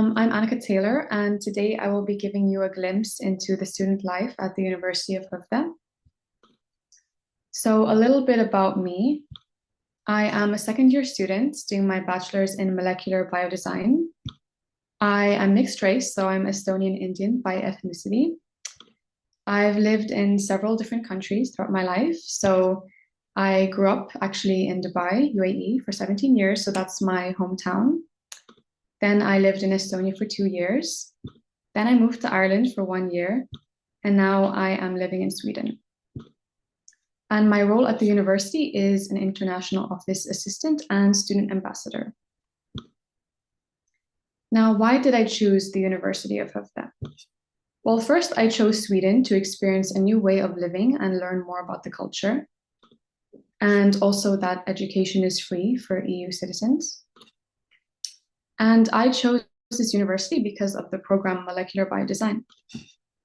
I'm Annika Taylor, and today I will be giving you a glimpse into the student life at the University of Hoofddorp. So, a little bit about me. I am a second year student doing my bachelor's in molecular biodesign. I am mixed race, so I'm Estonian Indian by ethnicity. I've lived in several different countries throughout my life. So, I grew up actually in Dubai, UAE, for 17 years, so that's my hometown. Then I lived in Estonia for 2 years. Then I moved to Ireland for 1 year, and now I am living in Sweden. And my role at the university is an international office assistant and student ambassador. Now, why did I choose the University of Höfde? Well, first, I chose Sweden to experience a new way of living and learn more about the culture, and also that education is free for EU citizens. And I chose this university because of the program Molecular Biodesign.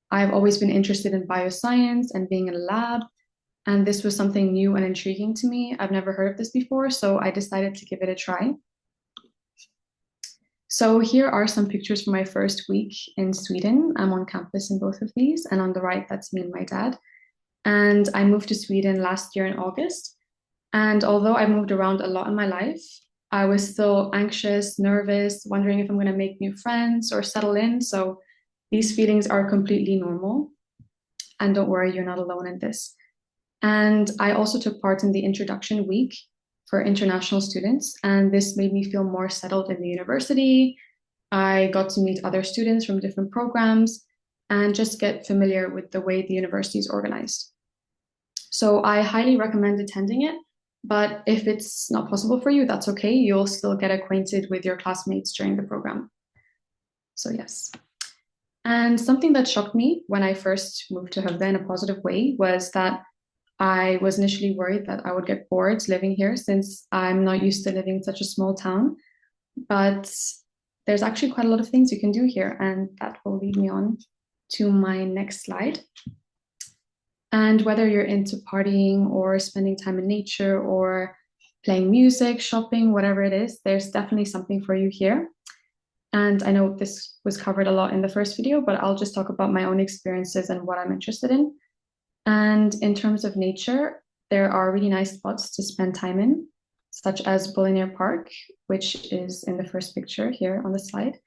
I've always been interested in bioscience and being in a lab, and this was something new and intriguing to me. I've never heard of this before, so I decided to give it a try. So here are some pictures from my first week in Sweden. I'm on campus in both of these, and on the right, that's me and my dad. And I moved to Sweden last year in August. And although I moved around a lot in my life, I was still anxious, nervous, wondering if I'm going to make new friends or settle in. So these feelings are completely normal. And don't worry, you're not alone in this. And I also took part in the introduction week for international students, and this made me feel more settled in the university. I got to meet other students from different programs and just get familiar with the way the university is organized. So I highly recommend attending it, but if it's not possible for you, that's okay. You'll still get acquainted with your classmates during the program. So yes. And something that shocked me when I first moved to Höfde in a positive way was that I was initially worried that I would get bored living here since I'm not used to living in such a small town. But there's actually quite a lot of things you can do here, and that will lead me on to my next slide. And whether you're into partying or spending time in nature or playing music, shopping, whatever it is, there's definitely something for you here. And I know this was covered a lot in the first video, but I'll just talk about my own experiences and what I'm interested in. And in terms of nature, there are really nice spots to spend time in, such as Bullinger Park, which is in the first picture here on the slide.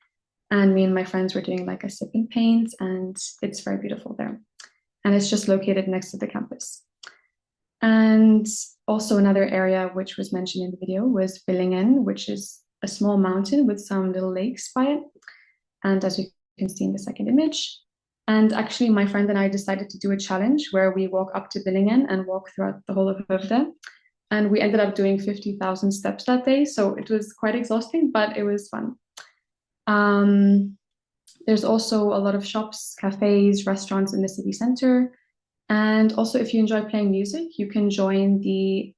And me and my friends were doing like a sip and paint, and it's very beautiful there. And it's just located next to the campus. And also another area which was mentioned in the video was Billingen, which is a small mountain with some little lakes by it. And as you can see in the second image. And actually, my friend and I decided to do a challenge where we walk up to Billingen and walk throughout the whole of Höfde. And we ended up doing 50,000 steps that day. So it was quite exhausting, but it was fun. There's also a lot of shops, cafes, restaurants in the city center. And also, if you enjoy playing music, you can join the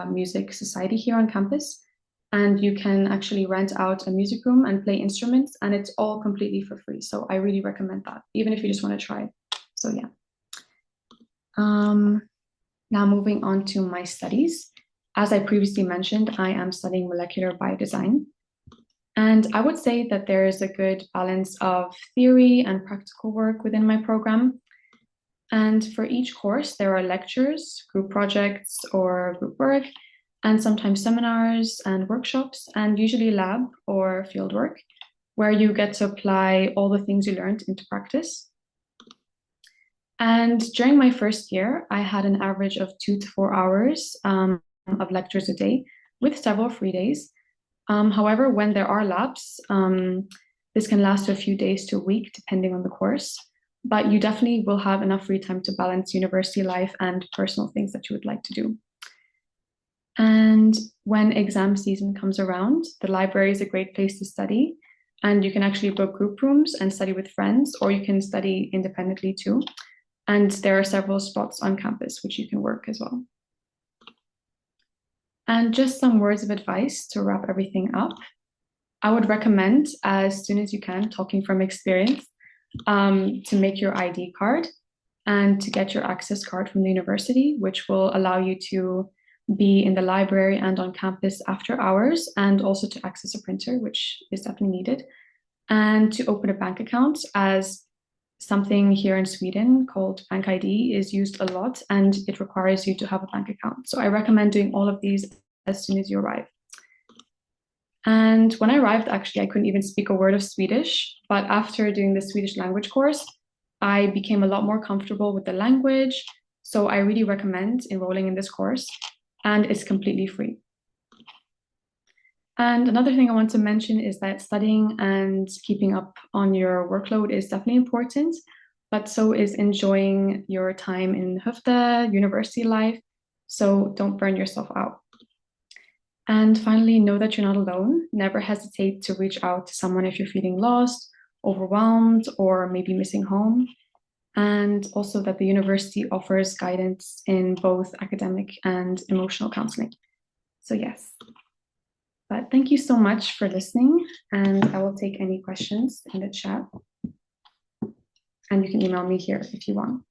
music society here on campus. And you can actually rent out a music room and play instruments, and it's all completely for free. So I really recommend that, even if you just want to try. So yeah. Now moving on to my studies. As I previously mentioned, I am studying molecular biodesign. And I would say that there is a good balance of theory and practical work within my program. And for each course, there are lectures, group projects, or group work, and sometimes seminars and workshops, and usually lab or field work, where you get to apply all the things you learned into practice. And during my first year, I had an average of 2 to 4 hours of lectures a day with several free days. However, when there are labs, this can last a few days to a week, depending on the course. But you definitely will have enough free time to balance university life and personal things that you would like to do. And when exam season comes around, the library is a great place to study. And you can actually book group rooms and study with friends, or you can study independently too. And there are several spots on campus which you can work as well. And just some words of advice to wrap everything up. I would recommend, as soon as you can, talking from experience, to make your ID card and to get your access card from the university, which will allow you to be in the library and on campus after hours, and also to access a printer, which is definitely needed. and to open a bank account, as something here in Sweden called bank ID is used a lot and it requires you to have a bank account. So I recommend doing all of these as soon as you arrive. And when I arrived, actually, I couldn't even speak a word of Swedish. But after doing the Swedish language course, I became a lot more comfortable with the language. So I really recommend enrolling in this course, and it's completely free. And another thing I want to mention is that studying and keeping up on your workload is definitely important, but so is enjoying your time in Höfde, university life. So don't burn yourself out. And finally, know that you're not alone. Never hesitate to reach out to someone if you're feeling lost, overwhelmed, or maybe missing home. And also that the university offers guidance in both academic and emotional counseling. So yes, but thank you so much for listening, and I will take any questions in the chat. And you can email me here if you want.